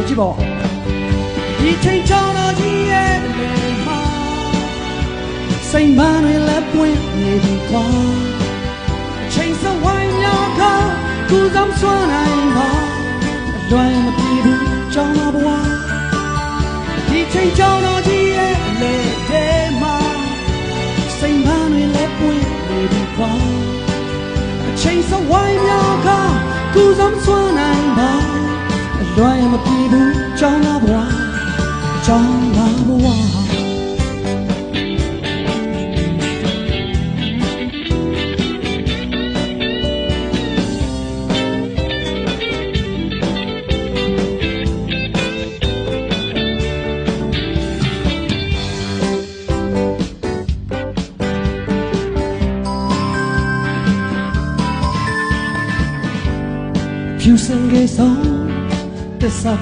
ကြည့်ပေါ့ဒီချိန်ချောင်းတော်ကြီးရဲ့လေမှာစိတ်မတွေလည်းပွင့်နေပြီကွာအချိန်စဝိုင်းမြောက်ကကူဆောင်စွမ်းနိုင်ပါအလွယ်မပြေဘူးကြောင်းတော်ဘဝဒီချိန်ချောင်းတော်ကြီးရဲ့လေထဲမှာစိတ်မတွေလည်းပွင့်နေပြီကွာအချိန်စဝိုင်းမြောက်ကကူဆောင်စွမ်းနိုင်ပါအလွယ်မပြေဘူးကြောင်းတော်ဘဝကြောင်းတော်ဘဝဖြူစင်ကေဆုံးတစ္ဆာ